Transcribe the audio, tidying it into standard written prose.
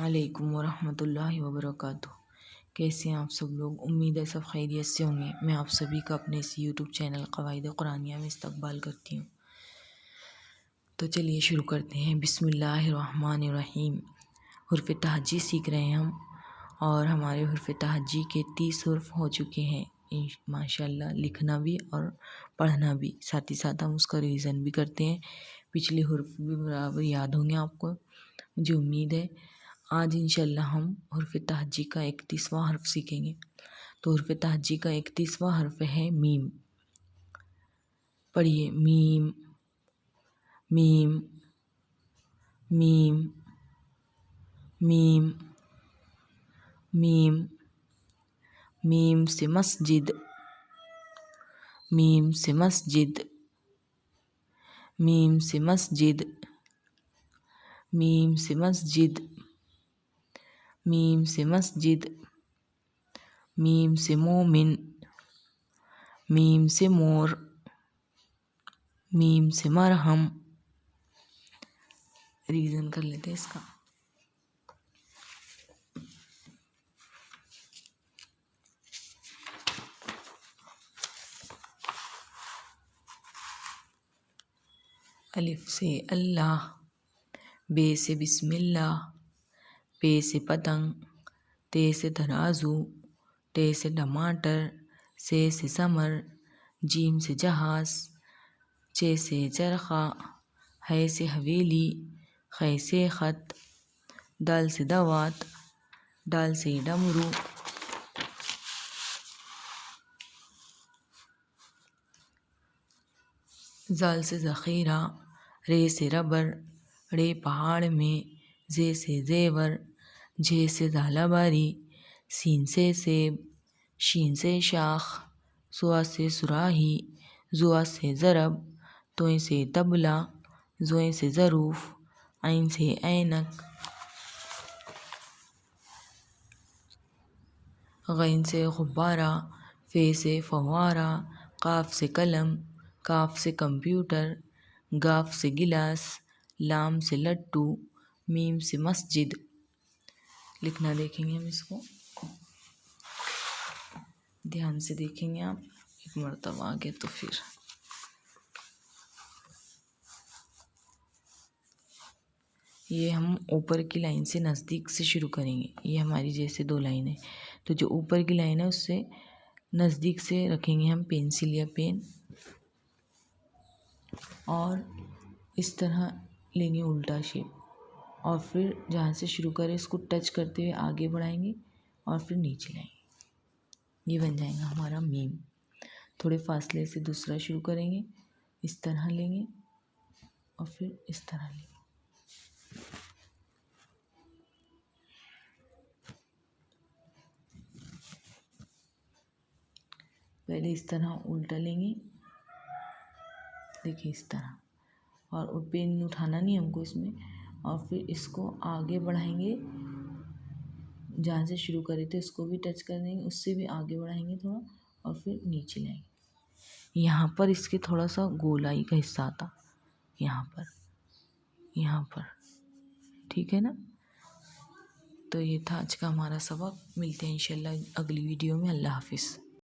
علیکم ورحمۃ اللہ وبرکاتہ۔ کیسے ہیں آپ سب لوگ؟ امید ہے سب خیریت سے ہوں گے۔ میں آپ سبھی کا اپنے اس یوٹیوب چینل قواعد قرآنیہ میں استقبال کرتی ہوں۔ تو چلیے شروع کرتے ہیں۔ بسم اللہ الرحمن الرحیم۔ حرف تہجی سیکھ رہے ہیں ہم، اور ہمارے حرف تہجی کے 30 حرف ہو چکے ہیں ماشاءاللہ، لکھنا بھی اور پڑھنا بھی، ساتھ ہی ساتھ ہم اس کا ریویژن بھی کرتے ہیں۔ پچھلے حرف بھی برابر یاد ہوں گے آپ کو، مجھے امید ہے۔ آج انشاءاللہ ہم حرف تہجی کا 31واں حرف سیکھیں گے۔ تو حرف تہجی کا 31واں حرف ہے میم۔ پڑھیے، میم میم میم میم میم۔ میم سے مسجد، میم سے مسجد، میم سے مسجد، میم سے مسجد، میم سے مسجد، میم سے مومن، میم سے مور، میم سے مرہم۔ ریویژن کر لیتے ہیں اس کا۔ الف سے اللہ، بے سے بسم اللہ، پے سے پتنگ، تے سے ترازو، ٹے سے ٹماٹر، سے ثمر، جیم سے جہاز، چے سے چرخہ، ہے سے حویلی، خے سے خط، دال سے دوات، ڈال سے ڈمرو، زال سے ذخیرہ، رے سے ربر، رے پہاڑ میں، زے سے زیور، جھے سے زالہ باری، سین سے سیب، شین سے شاخ، سوا سے صراحی، زوا سے ضرب، توئیں سے طبلہ، زوئیں سے ظروف، عین سے عینک، غین سے غبارہ، فے سے فوارہ، قاف سے قلم، کاف سے کمپیوٹر، گاف سے گلاس، لام سے لٹو، میم سے مسجد۔ لکھنا دیکھیں گے ہم اس کو، دھیان سے دیکھیں گے آپ ایک مرتبہ آگے تو پھر یہ ہم اوپر کی لائن سے نزدیک سے شروع کریں گے۔ یہ ہماری جیسے 2 لائن ہے، تو جو اوپر کی لائن ہے اس سے نزدیک سے رکھیں گے ہم پینسل یا پین، اور اس طرح لیں گے الٹا شیپ، اور پھر جہاں سے شروع کریں اس کو ٹچ کرتے ہوئے آگے بڑھائیں گے اور پھر نیچے لائیں گے۔ یہ بن جائے گا ہمارا میم۔ تھوڑے فاصلے سے دوسرا شروع کریں گے، اس طرح لیں گے اور پھر اس طرح لیں گے۔ پہلے اس طرح الٹا لیں گے، دیکھیں اس طرح، اور پین اٹھانا نہیں ہم کو اس میں، اور پھر اس کو آگے بڑھائیں گے، جہاں سے شروع کرے تھے اس کو بھی ٹچ کر دیں گے، اس سے بھی آگے بڑھائیں گے تھوڑا، اور پھر نیچے لائیں گے۔ یہاں پر اس کے تھوڑا سا گولائی کا حصہ آتا، یہاں پر ٹھیک ہے نا۔ تو یہ تھا آج کا ہمارا سبق، ملتے ہیں انشاءاللہ اگلی ویڈیو میں۔ اللہ حافظ۔